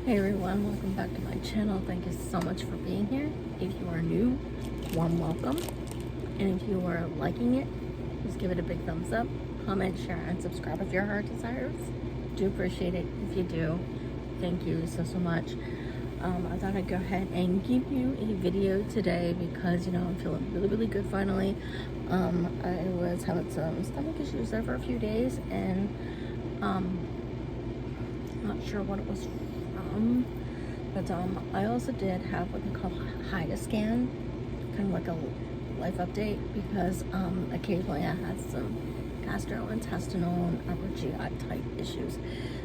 Hey everyone, welcome back to my channel. Thank you so much for being here. If you are new, warm welcome. And if you are liking it, just give it a big thumbs up, comment, share, and subscribe if your heart desires. Do appreciate it if you do. Thank you so much. I thought I'd go ahead and give you a video today because, I'm feeling really good finally. I was having some stomach issues there for a few days and not sure what it was from, but I also did have what they call HIDA scan, kind of like a life update, because occasionally I had some gastrointestinal and upper GI type issues.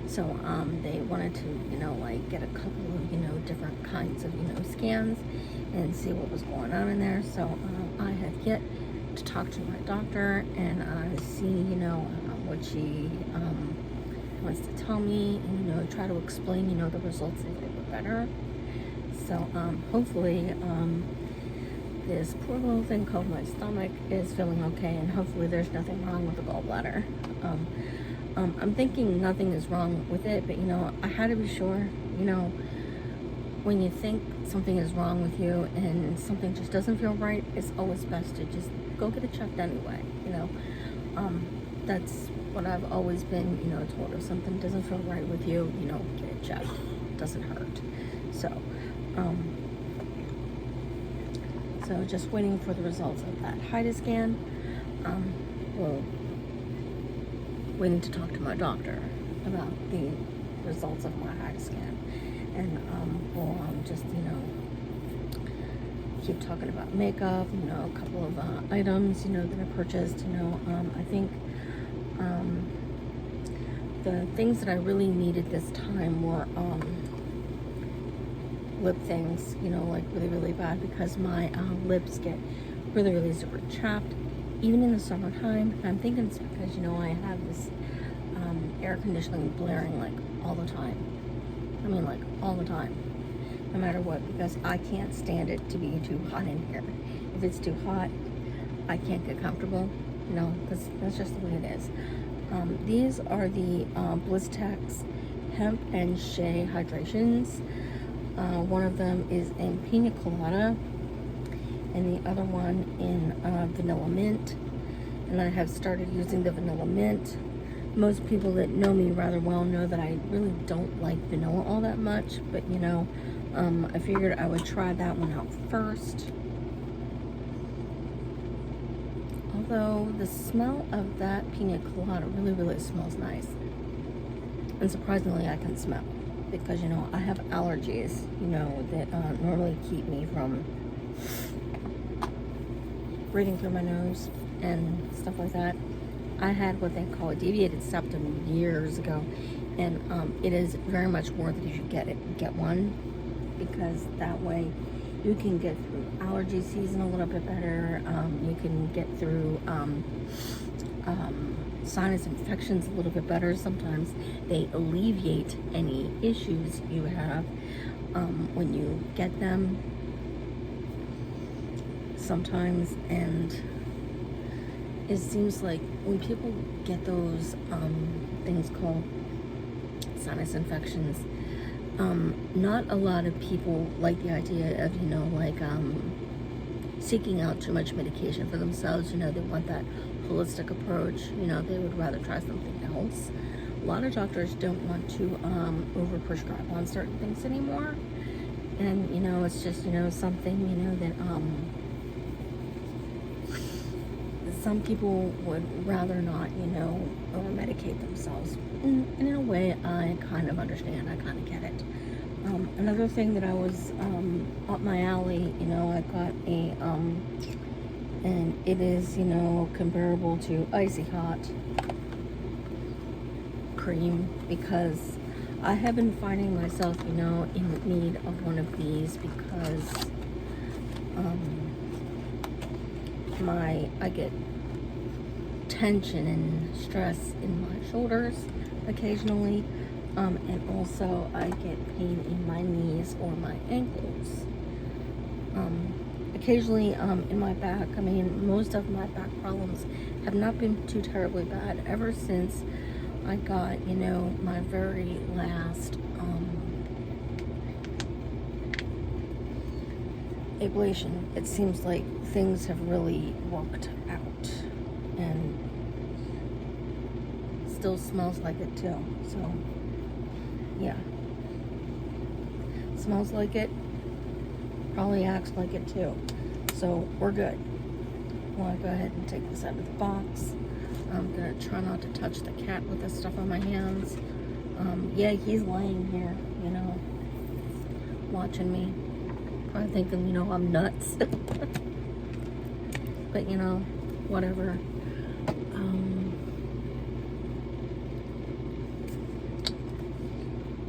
So they wanted to, like get a couple of, different kinds of, scans and see what was going on in there. So I have yet to talk to my doctor and see, what she wants to tell me and, try to explain, the results if they were better. So hopefully this poor little thing called my stomach is feeling okay, and hopefully there's nothing wrong with the gallbladder. I'm thinking nothing is wrong with it, but I had to be sure. When you think something is wrong with you and something just doesn't feel right, it's always best to just go get it checked anyway. That's what I've always been, told. If something doesn't feel right with you, get it checked. It doesn't hurt. So just waiting for the results of that HIDA scan. Well, waiting to talk to my doctor about the results of my HIDA scan. And we'll just, keep talking about makeup, a couple of items, that I purchased. I think the things that I really needed this time were lip things, like really bad, because my lips get really super chapped, even in the summertime. And I'm thinking it's because, I have this air conditioning blaring like all the time. I mean, like all the time, no matter what, because I can't stand it to be too hot in here. If it's too hot, I can't get comfortable. That's just the way it is. These are the Blistex Hemp and Shea Hydrations. One of them is in Pina Colada, and the other one in Vanilla Mint. And I have started using the Vanilla Mint. Most people that know me rather well know that I really don't like vanilla all that much, but I figured I would try that one out first. Although the smell of that pina colada really smells nice. And surprisingly, I can smell, because, I have allergies, that normally keep me from breathing through my nose and stuff like that. I had what they call a deviated septum years ago, and it is very much worth it if you get one, because that way you can get through allergy season a little bit better. You can get through sinus infections a little bit better. Sometimes they alleviate any issues you have when you get them sometimes. And it seems like when people get those things called sinus infections, not a lot of people like the idea of, seeking out too much medication for themselves. They want that holistic approach. They would rather try something else. A lot of doctors don't want to over-prescribe on certain things anymore. And, it's just, something, that some people would rather not, over-medicate themselves. And in a way, I kind of understand. I kind of get it. Another thing that I was up my alley, I got a, and it is, comparable to Icy Hot cream, because I have been finding myself, in need of one of these, because I get tension and stress in my shoulders occasionally, and also I get pain in my knees or my ankles. Occasionally in my back. I mean, most of my back problems have not been too terribly bad ever since I got, my very last ablation, it seems like things have really worked out, and still smells like it too. So yeah, smells like it, probably acts like it too. So we're good. I want to go ahead and take this out of the box. I'm gonna try not to touch the cat with this stuff on my hands. Yeah, he's laying here, you know, watching me, probably thinking, you know, I'm nuts. But you know, whatever.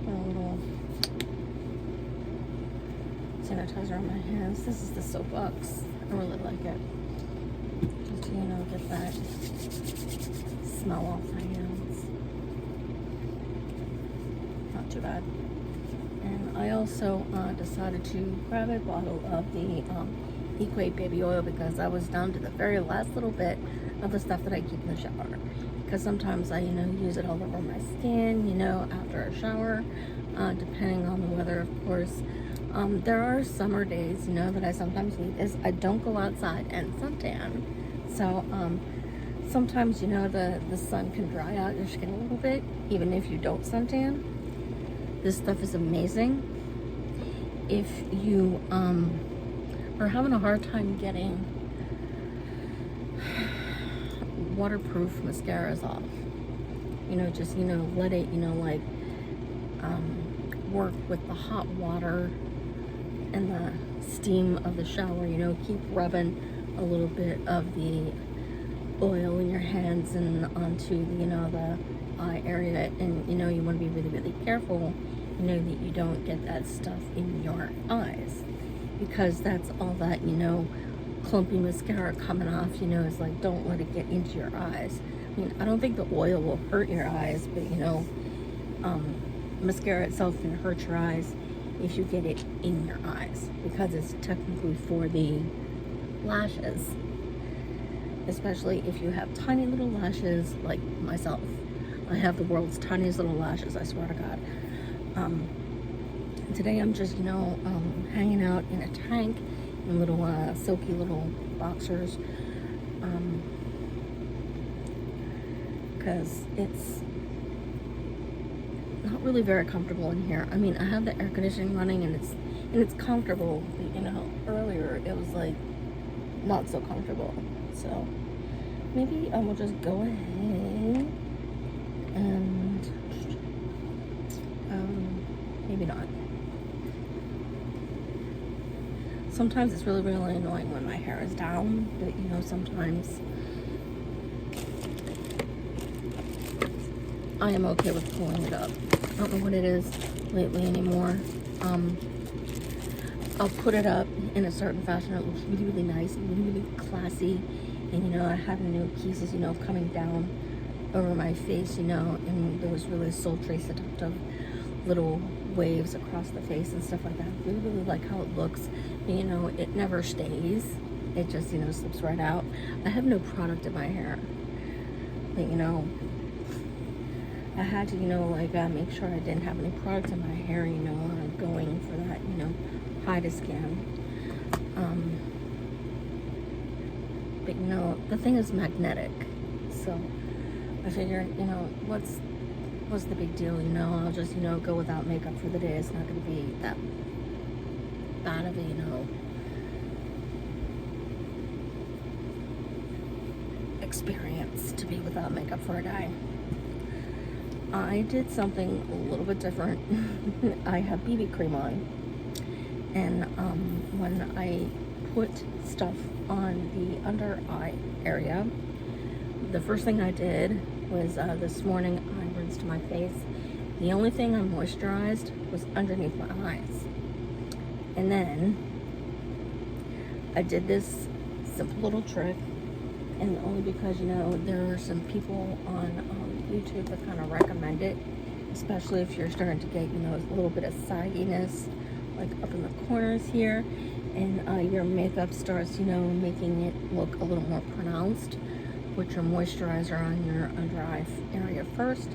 A little sanitizer on my hands. This is the soapbox. I really like it. Just to, you know, get that smell off my hands. Not too bad. And I also decided to grab a bottle of the Equate baby oil, because I was down to the very last little bit of the stuff that I keep in the shower. Because sometimes I, you know, use it all over my skin, you know, after a shower, depending on the weather, of course. There are summer days, you know, that I sometimes need this. I don't go outside and suntan. So, sometimes, you know, the sun can dry out your skin a little bit, even if you don't suntan. This stuff is amazing. If you, are having a hard time getting waterproof mascaras off, you know, just, you know, let it, you know, like, work with the hot water and the steam of the shower, you know, keep rubbing a little bit of the oil in your hands and onto, you know, the eye area, and, you know, you want to be really, really careful, you know, that you don't get that stuff in your eyes, because that's all that, you know, clumpy mascara coming off, you know, is like, don't let it get into your eyes. I mean, I don't think the oil will hurt your eyes, but, you know, mascara itself can hurt your eyes if you get it in your eyes, because it's technically for the lashes, especially if you have tiny little lashes like myself. I have the world's tiniest little lashes, I swear to God. Today I'm just, you know, hanging out in a tank in little silky little boxers, because it's not really very comfortable in here. I mean, I have the air conditioning running, and it's comfortable, but, you know, earlier it was like not so comfortable. So maybe I will just go ahead and maybe not. Sometimes it's really, really annoying when my hair is down, but, you know, sometimes I am okay with pulling it up. I don't know what it is lately anymore. I'll put it up in a certain fashion. It looks really, really nice and really, really classy. And, you know, I have new pieces, you know, coming down over my face, you know, and those really sultry, seductive little waves across the face and stuff like that. I really, really like how it looks. You know, it never stays. It just, you know, slips right out. I have no product in my hair. But, you know, I had to, you know, like, make sure I didn't have any products in my hair, you know, going for that, you know, hide a skin. But, you know, the thing is magnetic. So I figured, you know, what's the big deal, you know? I'll just, you know, go without makeup for the day. It's not going to be that bad of a, you know, experience to be without makeup for a day. I did something a little bit different. I have BB cream on, and when I put stuff on the under eye area, the first thing I did was this morning I rinsed my face. The only thing I moisturized was underneath my eyes, and then I did this simple little trick, and only because, you know, there are some people on YouTube that kind of recommend it, especially if you're starting to get, you know, a little bit of sagginess, like up in the corners here, and your makeup starts, you know, making it look a little more pronounced. Put your moisturizer on your under eye area first,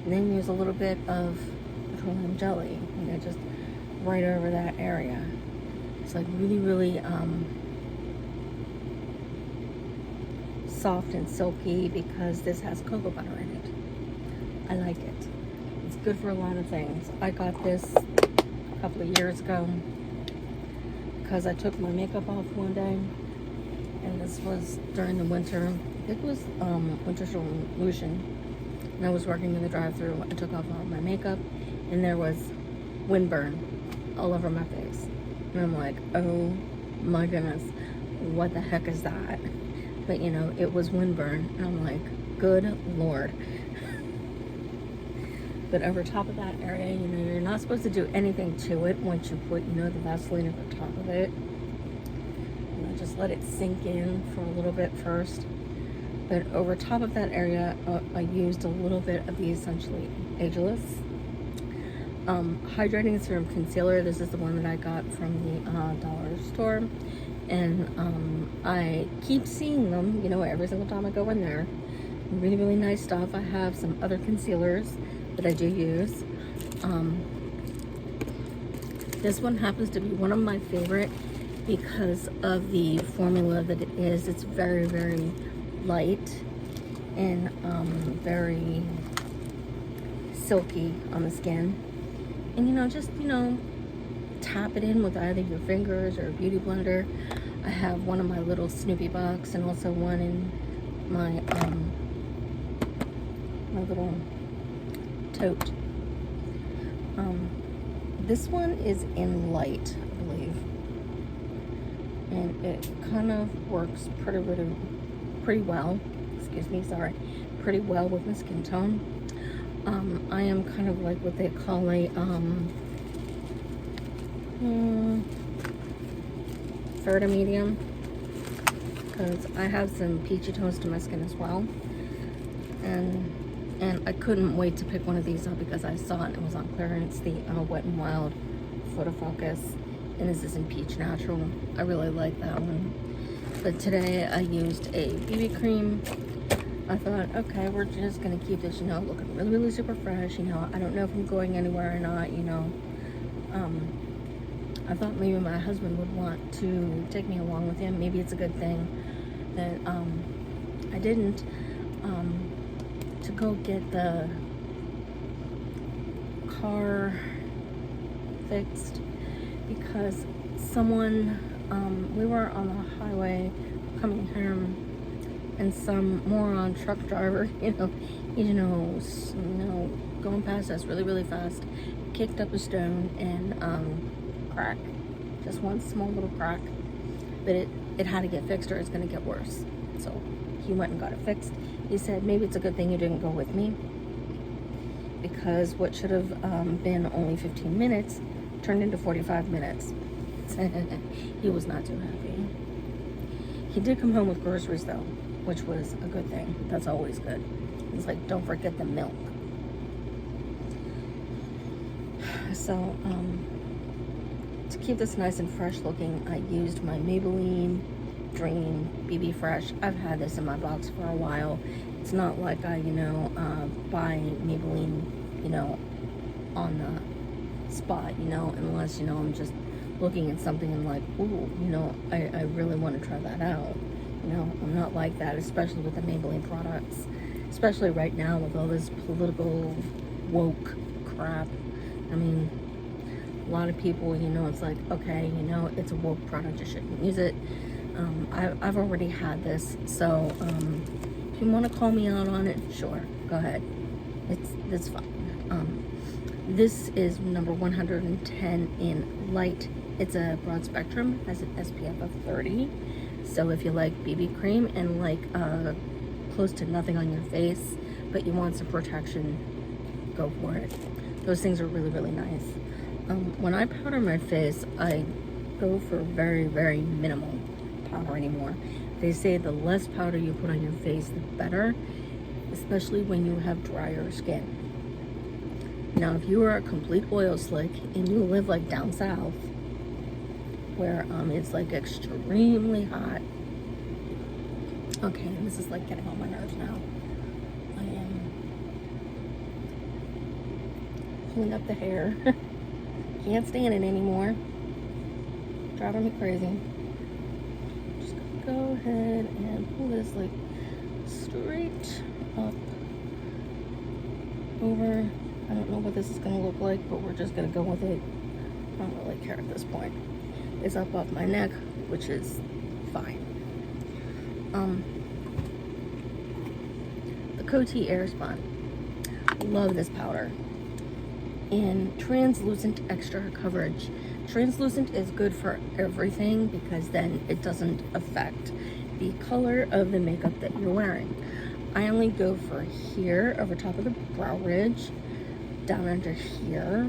and then use a little bit of petroleum jelly, you know, just right over that area. It's like really, really soft and silky because this has cocoa butter in it. I like it. It's good for a lot of things. I got this a couple of years ago because I took my makeup off one day, and this was during the winter. It was winter solution, and I was working in the drive-thru. I took off all my makeup, and there was windburn all over my face, and I'm like, oh my goodness, what the heck is that? But you know, it was windburn, and I'm like, good Lord. But over top of that area, you know, you're not supposed to do anything to it once you put, you know, the Vaseline over top of it. You know, just let it sink in for a little bit first. But over top of that area, I used a little bit of the Essentially Ageless Hydrating Serum Concealer. This is the one that I got from the dollar store. And I keep seeing them, you know, every single time I go in there. Really, really nice stuff. I have some other concealers that I do use. This one happens to be one of my favorite because of the formula that it is. It's very, very light and very silky on the skin. And you know, just, you know, tap it in with either your fingers or a beauty blender. I have one in my little Snoopy box and also one in my my little tote. This one is in light, I believe, and it kind of works pretty well. Excuse me, sorry, pretty well with my skin tone. I am kind of like what they call a fair to medium, because I have some peachy tones to my skin as well, and I couldn't wait to pick one of these up because I saw it and it was on clearance, the Wet n Wild Photo Focus, and this is in Peach Natural. I really like that one. But today I used a BB cream. I thought, okay, we're just gonna keep this, you know, looking really, really super fresh. You know, I don't know if I'm going anywhere or not, you know. I thought maybe my husband would want to take me along with him. Maybe it's a good thing that I didn't. To go get the car fixed because someone, we were on the highway coming home, and some moron truck driver, you know, going past us really, really fast, kicked up a stone and crack, just one small little crack, but it had to get fixed or it's going to get worse. So he went and got it fixed. He said, maybe it's a good thing you didn't go with me, because what should have been only 15 minutes turned into 45 minutes. He was not too happy. He did come home with groceries though, which was a good thing. That's always good. He's like, don't forget the milk. So, to keep this nice and fresh looking, I used my Maybelline Dream BB Fresh. I've had this in my box for a while. It's not like I, you know, buy Maybelline, you know, on the spot, you know, unless, you know, I'm just looking at something and like, ooh, you know, I really want to try that out. You know, I'm not like that, especially with the Maybelline products, especially right now with all this political woke crap. I mean, a lot of people, you know, it's like, okay, you know, it's a woke product, you shouldn't use it. I've already had this, so if you want to call me out on it, sure, go ahead. It's fine. This is number 110 in light. It's a broad spectrum, has an SPF of 30. So if you like BB cream and like close to nothing on your face, but you want some protection, go for it. Those things are really, really nice. When I powder my face, I go for very, very minimal powder anymore. They say the less powder you put on your face, the better, especially when you have drier skin. Now, if you are a complete oil slick and you live like down south, where it's like extremely hot. Okay, this is like getting on my nerves now. I am pulling up the hair. Can't stand it anymore. driving me crazy. Just gonna go ahead and pull this like straight up over. I don't know what this is gonna look like, but we're just gonna go with it. I don't really care at this point. It's up off my neck, which is fine. The Coty Airspun. Love this powder. In translucent extra coverage. Translucent is good for everything because then it doesn't affect the color of the makeup that you're wearing. I only go for here, over top of the brow ridge, down under here,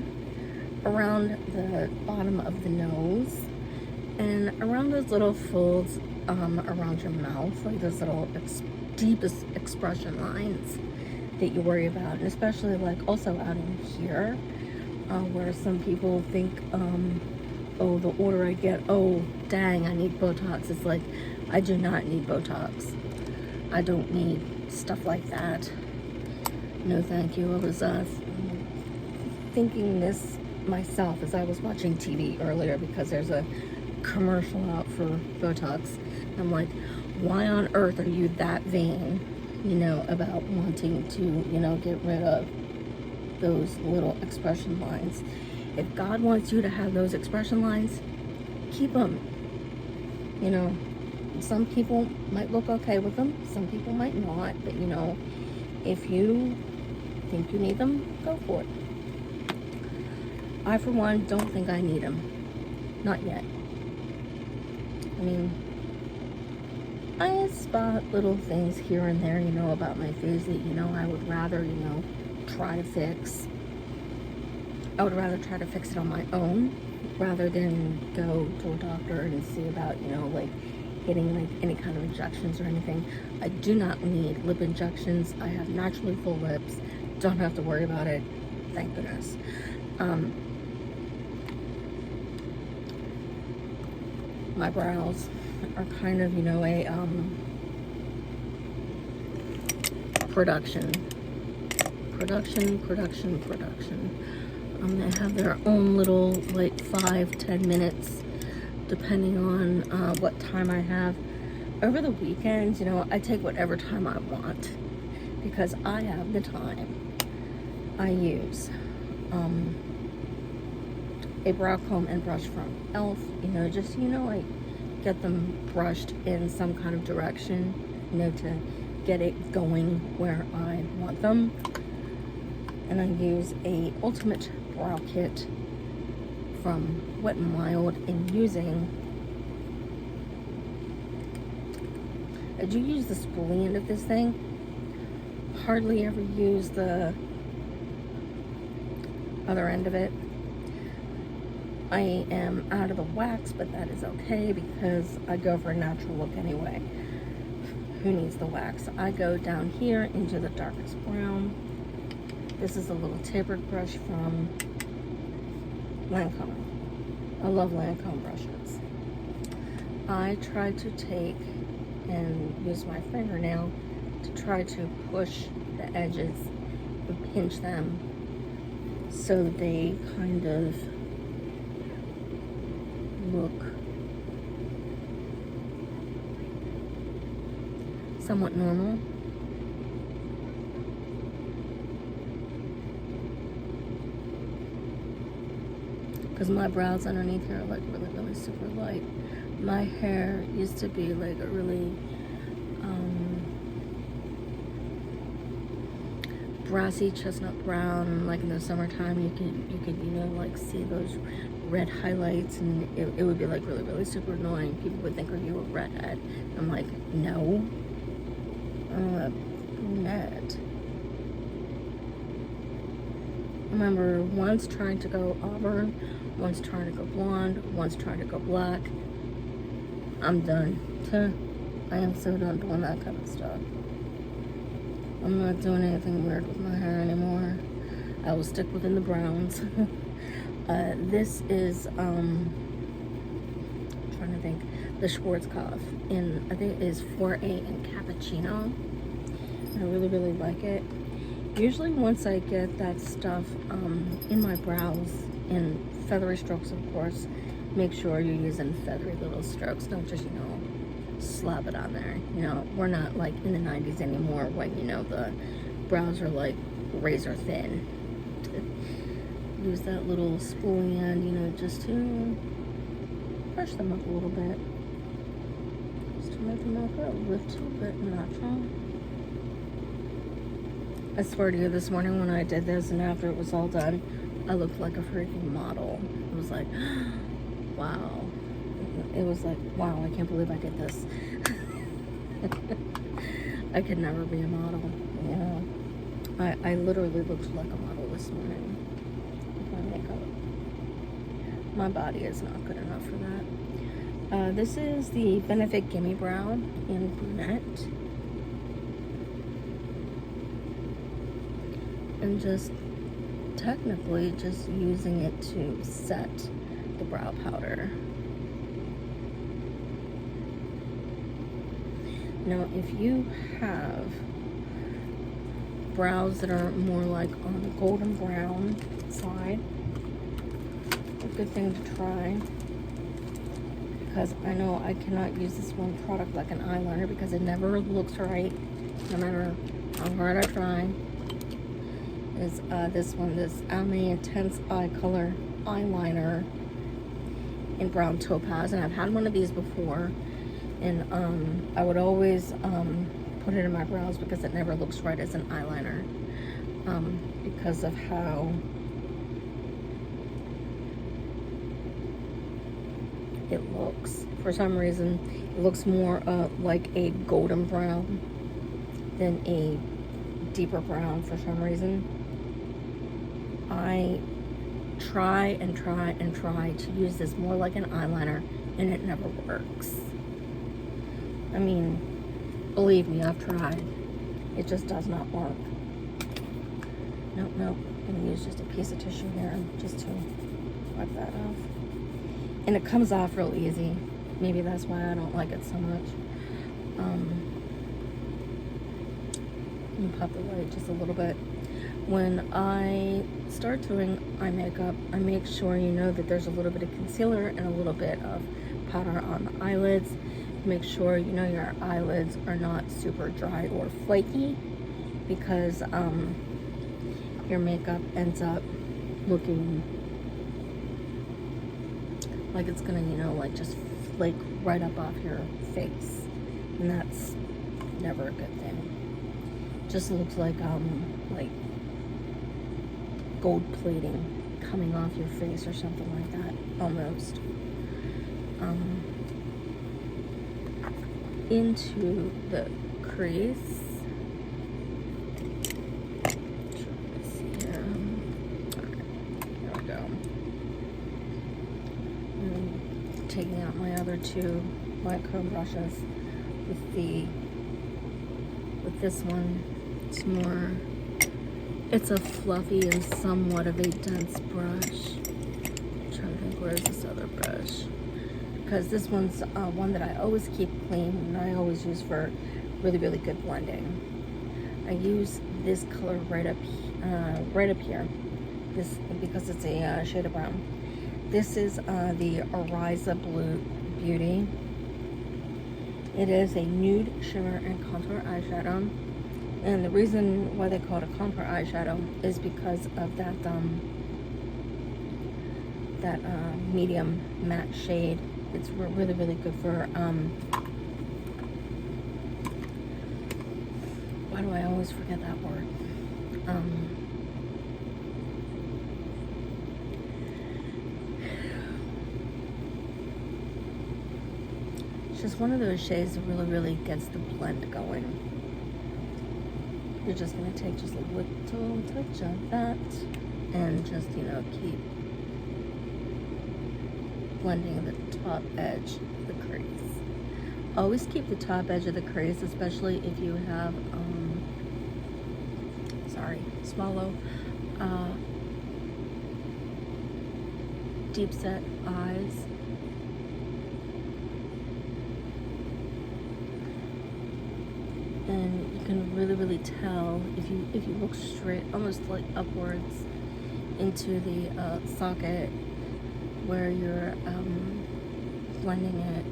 around the bottom of the nose, and around those little folds around your mouth, like those little deepest expression lines that you worry about, and especially like also out in here, where some people think, oh, the older I get, oh, dang, I need Botox. It's like, I do not need Botox. I don't need stuff like that. No, thank you. I was thinking this myself as I was watching TV earlier because there's a commercial out for Botox. I'm like, why on earth are you that vain, you know, about wanting to, you know, get rid of those little expression lines? If God wants you to have those expression lines, keep them. You know, some people might look okay with them, some people might not, but you know, if you think you need them, go for it. I, for one, don't think I need them. Not yet. I mean, I spot little things here and there, you know, about my face that, you know, I would rather, you know, try to fix. I would rather try to fix it on my own rather than go to a doctor and see about, you know, like getting like any kind of injections or anything. I do not need lip injections. I have naturally full lips. Don't have to worry about it. Thank goodness. My brows are kind of, you know, a production. They have their own little like 5-10 minutes depending on what time I have. Over the weekends, you know, I take whatever time I want because I have the time. I use a brow comb and brush from e.l.f. You know, just, you know, like get them brushed in some kind of direction, you know, to get it going where I want them. And I use a Ultimate Brow Kit from Wet n Wild, and using, I do use the spoolie end of this thing. Hardly ever use the other end of it. I am out of the wax, but that is okay because I go for a natural look anyway. Who needs the wax? I go down here into the darkest brown. This is a little tapered brush from Lancome. I love Lancome brushes. I try to take and use my fingernail to try to push the edges and pinch them so they kind of look somewhat normal. Because my brows underneath here are like really, really super light. My hair used to be like a really brassy chestnut brown. Like in the summertime, you could you know, like see those red highlights, and it would be like really, really super annoying. People would think, are you a redhead? I'm like, no, I'm a brunette. I remember once trying to go auburn, once trying to go blonde, once trying to go black. I'm done. I am so done doing that kind of stuff. I'm not doing anything weird with my hair anymore. I will stick within the browns. This is, I'm trying to think, the Schwarzkopf, and I think it is 4A in Cappuccino. I really, really like it. Usually once I get that stuff in my brows, in feathery strokes of course, make sure you're using feathery little strokes. Don't just, slap it on there. We're not like in the 90s anymore when, the brows are like razor thin. Use that little spoolie end, just to brush them up a little bit. Just to make them look a little bit natural. I swear to you, this morning when I did this and after it was all done, I looked like a freaking model. It was like, wow. It was like, wow, I can't believe I did this. I could never be a model, I literally looked like a model this morning with my makeup. My body is not good enough for that. This is the Benefit Gimme Brow in brunette. And just technically just using it to set the brow powder. Now, if you have brows that are more like on the golden brown side, a good thing to try, because I know I cannot use this one product like an eyeliner because it never looks right, no matter how hard I try, is this one, this Almay Intense Eye Color Eyeliner in Brown Topaz. And I've had one of these before, and I would always put it in my brows because it never looks right as an eyeliner, because of how it looks. For some reason, it looks more like a golden brown than a deeper brown for some reason. I try and try and try to use this more like an eyeliner, and it never works. I mean, believe me, I've tried. It just does not work. Nope. I'm gonna use just a piece of tissue here just to wipe that off. And it comes off real easy. Maybe that's why I don't like it so much. Let me pop the light just a little bit. When I start doing eye makeup, I make sure that there's a little bit of concealer and a little bit of powder on the eyelids. Make sure your eyelids are not super dry or flaky, because your makeup ends up looking like it's gonna like just flake right up off your face, and that's never a good thing. Just looks like gold plating coming off your face or something like that, almost. Into the crease. Let's see here. Alright, here we go. And taking out my other two white comb brushes with this one. It's a fluffy and somewhat of a dense brush. I'm trying to think, where's this other brush? Because this one's one that I always keep clean and I always use for really, really good blending. I use this color right up here. This, because it's a shade of brown. This is the Ariza Blue Beauty. It is a nude shimmer and contour eyeshadow. And the reason why they call it a contour eyeshadow is because of that medium matte shade. It's really, really good for, why do I always forget that word? It's just one of those shades that really, really gets the blend going. You're just going to take just a little touch of that and just, keep blending the top edge of the crease. Always keep the top edge of the crease, especially if you have, deep set eyes. And you can really, really tell if you look straight, almost like upwards into the socket, where you're blending it.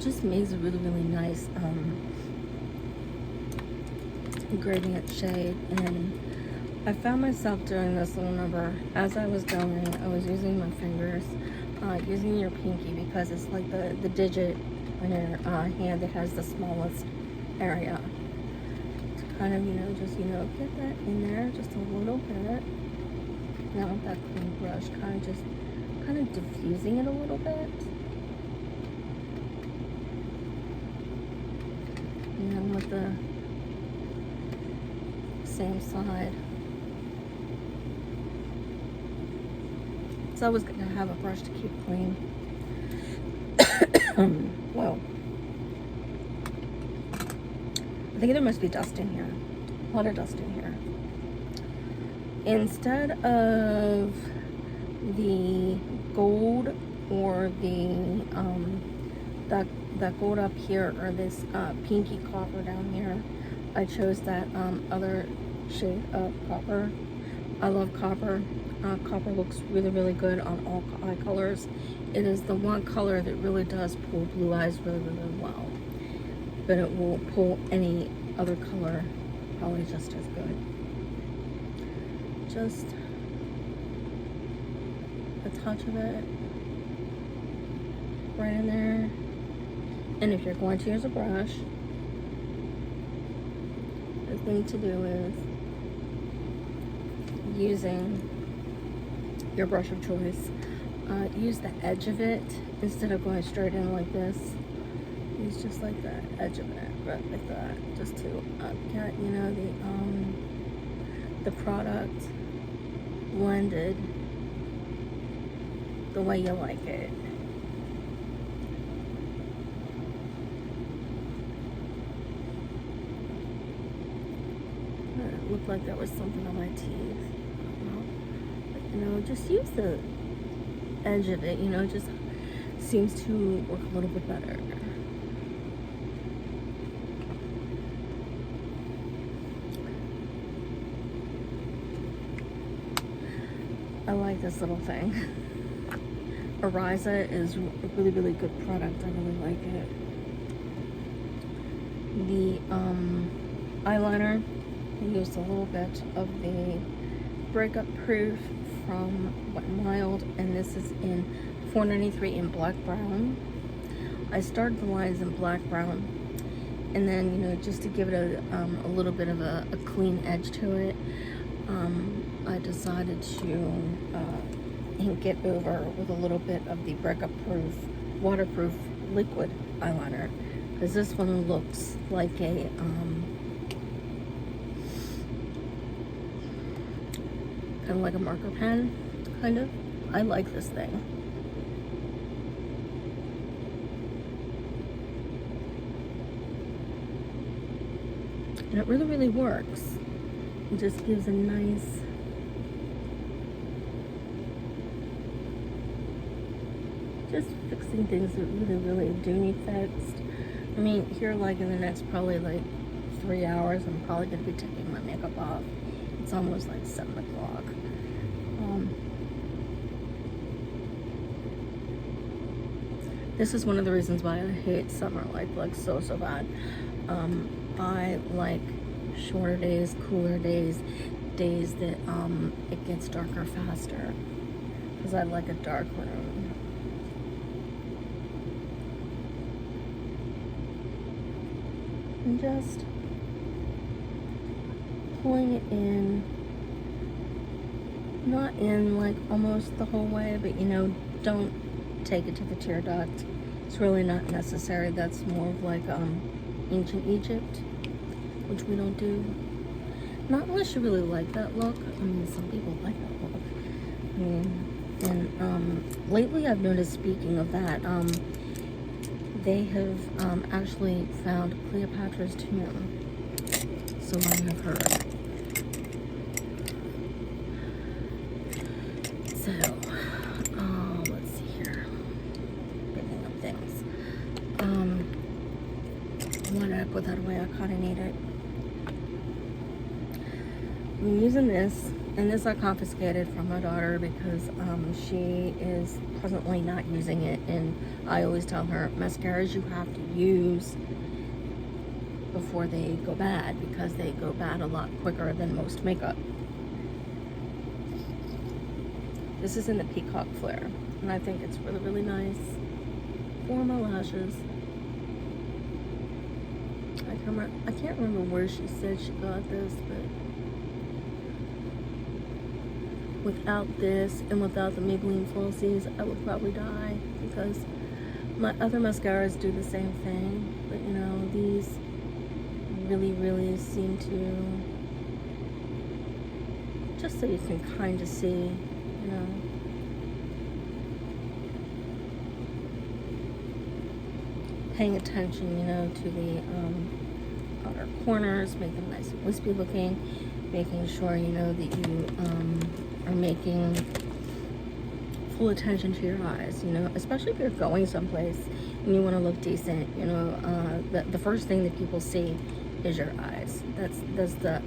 Just makes a really, really nice gradient shade. And I found myself doing this little number as I was going. I was using my fingers, using your pinky, because it's like the digit on your hand that has the smallest area. To kind of, just, get that in there just a little bit. Now with that clean brush, kind of diffusing it a little bit. And then with the same side. So I was gonna have a brush to keep clean. Well, I think there must be dust in here. A lot of dust in here. Instead of the gold or that gold up here, or this pinky copper down here, I chose that other shade of copper. I love copper. Copper looks really, really good on all eye colors. It is the one color that really does pull blue eyes really, really well. But it will pull any other color probably just as good. Just a touch of it right in there. And if you're going to use a brush, the thing to do is using your brush of choice. Use the edge of it instead of going straight in like this. Use just like the edge of it, right like that, just to get the product blended the way you like it. It looked like there was something on my teeth. Just use the edge of it, just seems to work a little bit better. I like this little thing. Ariza is a really, really good product. I really like it. The eyeliner, I used a little bit of the Breakup Proof from Wet n Wild, and this is in 493 in black brown. I started the lines in black brown, and then just to give it a little bit of a clean edge to it, I decided to ink it over with a little bit of the Breakup Proof waterproof liquid eyeliner, because this one looks like a kind of like a marker pen, kind of. I like this thing. And it really, really works. It just gives a nice just fixing things that really, really do need fixed. I mean, here, like in the next probably like 3 hours, I'm probably going to be taking my makeup off. It's almost like 7 o'clock. This is one of the reasons why I hate summer, like so bad. I like shorter days, cooler days, days that it gets darker faster, because I like a dark room. And just pulling it in, not in like almost the whole way, but don't take it to the tear duct. It's really not necessary. That's more of like ancient Egypt, which we don't do. Not unless you really like that look. I mean, some people like that look. I mean, and lately I've noticed, speaking of that, they have actually found Cleopatra's tomb. So I have heard. So, let's see here. Picking up things. Why did I put that away? I kind of need it. I'm using this And this I confiscated from my daughter because she is presently not using it, and I always tell her mascaras you have to use before they go bad, because they go bad a lot quicker than most makeup. This is in the Peacock Flare, and I think it's really, really nice for my lashes. I can't remember where she said she got this, but without this and without the Maybelline Falsies, I would probably die, because my other mascaras do the same thing, but you know, these really, really seem to, just so you can kind of see, you know, paying attention, you know, to the outer corners, make them nice and wispy looking, making sure, you know, that you are making full attention to your eyes, you know, especially if you're going someplace and you want to look decent, you know. The first thing that people see is your eyes. That's the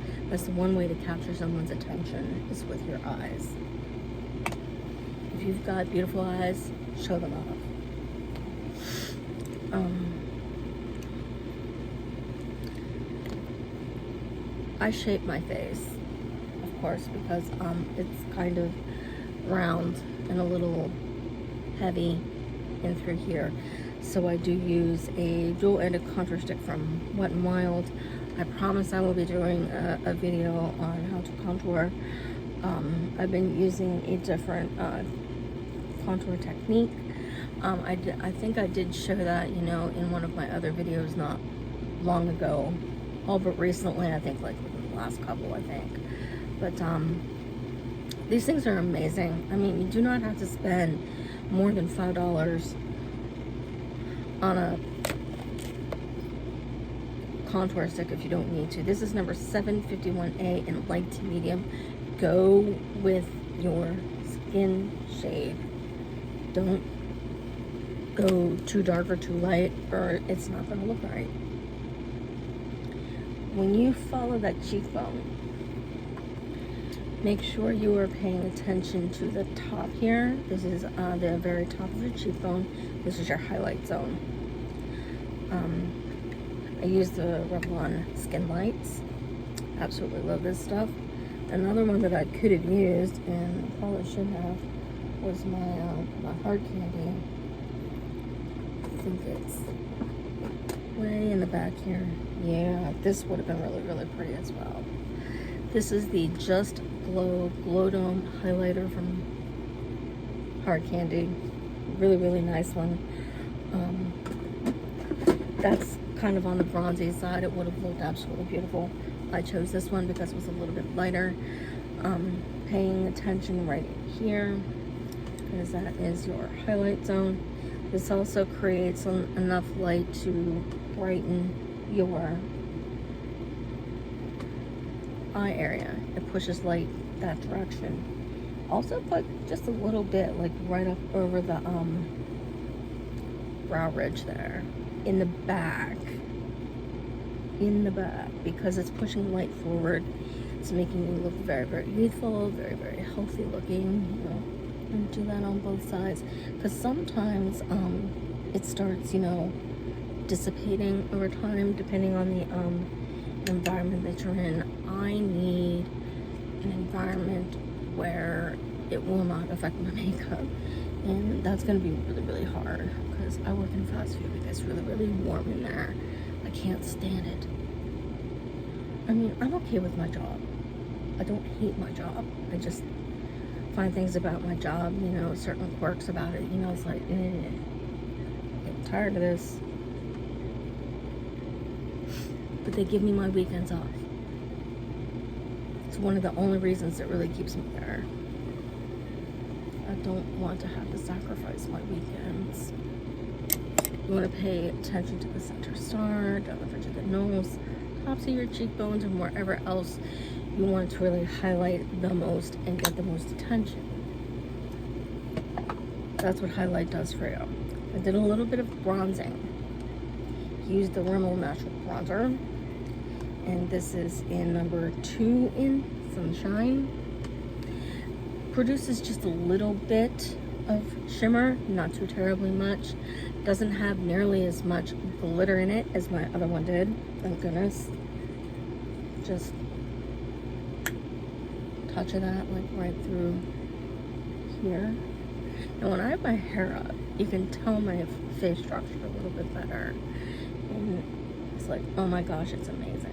one way to capture someone's attention, is with your eyes. If you've got beautiful eyes, show them off. I shape my face, of course, because it's kind of round and a little heavy in through here. So I do use a dual-ended contour stick from Wet n Wild. I promise I will be doing a video on how to contour. I've been using a different contour technique. I think I did show that, you know, in one of my other videos not long ago. All but recently, I think, like within the last couple, I think. But these things are amazing. I mean, you do not have to spend more than $5 on a contour stick if you don't need to. This is number 751A in light to medium. Go with your skin shade. Don't go too dark or too light, or it's not going to look right. When you follow that cheekbone, make sure you are paying attention to the top here. This is the very top of the cheekbone. This is your highlight zone. I use the Revlon Skin Lights. Absolutely love this stuff. Another one that I could have used, and probably should have, was my hard candy. I think it's way in the back here. Yeah, this would have been really, really pretty as well. This is the Just Glow Glow Dome highlighter from Hard Candy. Really, really nice one. That's kind of on the bronzy side. It would have looked absolutely beautiful. I chose this one because it was a little bit lighter. Paying attention right here, because that is your highlight zone. This also creates enough light to brighten your eye area. It pushes light that direction. Also put just a little bit, like right up over the brow ridge there, in the back, because it's pushing light forward. It's making you look very, very youthful, very, very healthy looking, you know. And do that on both sides, because sometimes it starts, you know, dissipating over time depending on the environment that you're in. I need an environment where it will not affect my makeup, and that's going to be really, really hard, because I work in fast food. It's really, really warm in there. I can't stand it. I mean, I'm okay with my job. I don't hate my job. I just find things about my job, you know, certain quirks about it, you know, it's like, I'm tired of this. But they give me my weekends off. It's one of the only reasons that really keeps me there. I don't want to have to sacrifice my weekends. You want to pay attention to the center star, down the bridge of the nose, tops of your cheekbones, and wherever else you want to really highlight the most and get the most attention. That's what highlight does for you. I did a little bit of bronzing. Used the Rimmel Natural Bronzer, and this is in number 2 in Sunshine. produces just a little bit of shimmer, not too terribly much. Doesn't have nearly as much glitter in it as my other one did, thank goodness. Just touch of that like right through here. And when I have my hair up, you can tell my face structure a little bit better. And it's like, oh my gosh, it's amazing.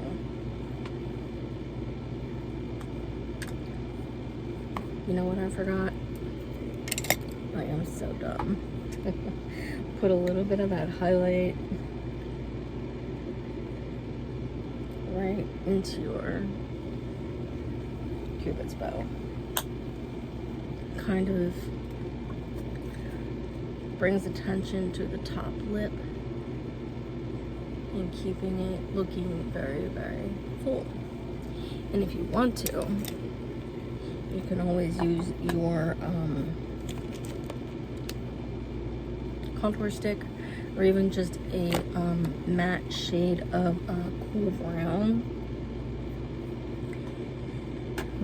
You know what I forgot? I am so dumb. Put a little bit of that highlight right into your Cupid's bow. Kind of brings attention to the top lip and keeping it looking very, very full. And if you want to, you can always use your contour stick, or even just a matte shade of cool brown,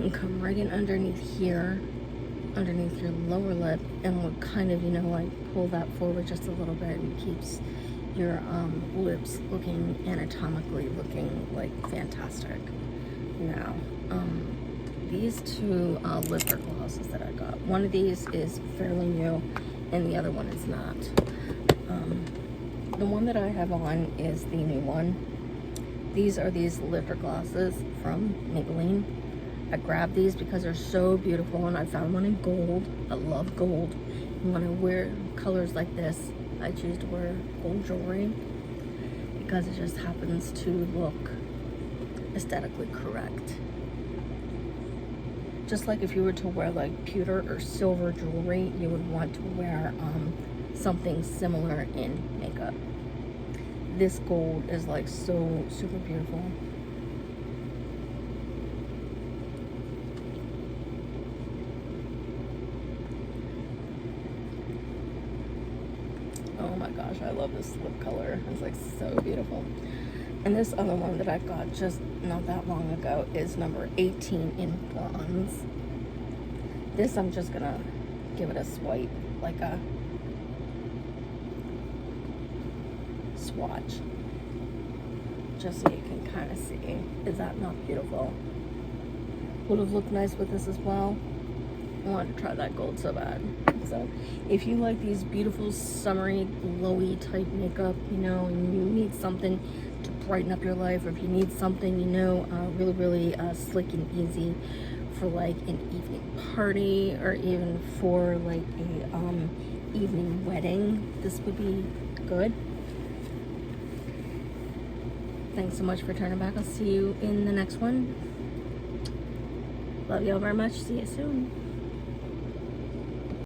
and come right in underneath here, underneath your lower lip, and will kind of, you know, like pull that forward just a little bit, and keeps your lips looking anatomically looking like fantastic. Now, these two lip glosses that I got, one of these is fairly new and the other one is not. The one that I have on is the new one. These are these lip glosses from Maybelline. I grabbed these because they're so beautiful, and I found one in gold. I love gold, and when I wear colors like this, I choose to wear gold jewelry because it just happens to look aesthetically correct. Just like if you were to wear like pewter or silver jewelry, you would want to wear something similar in makeup. This gold is like so super beautiful. Oh my gosh, I love this lip color. It's like so beautiful. And this other one that I got just not that long ago is number 18 in bronze. This I'm just gonna give it a swipe, like a swatch, just so you can kind of see. Is that not beautiful? Would have looked nice with this as well. I wanted to try that gold so bad. So if you like these beautiful summery glowy type makeup, you know, and you need something to brighten up your life, or if you need something, you know, really slick and easy for like an evening party, or even for like a evening wedding, this would be good. Thanks so much for turning back. I'll see you in the next one. Love y'all very much. See you soon.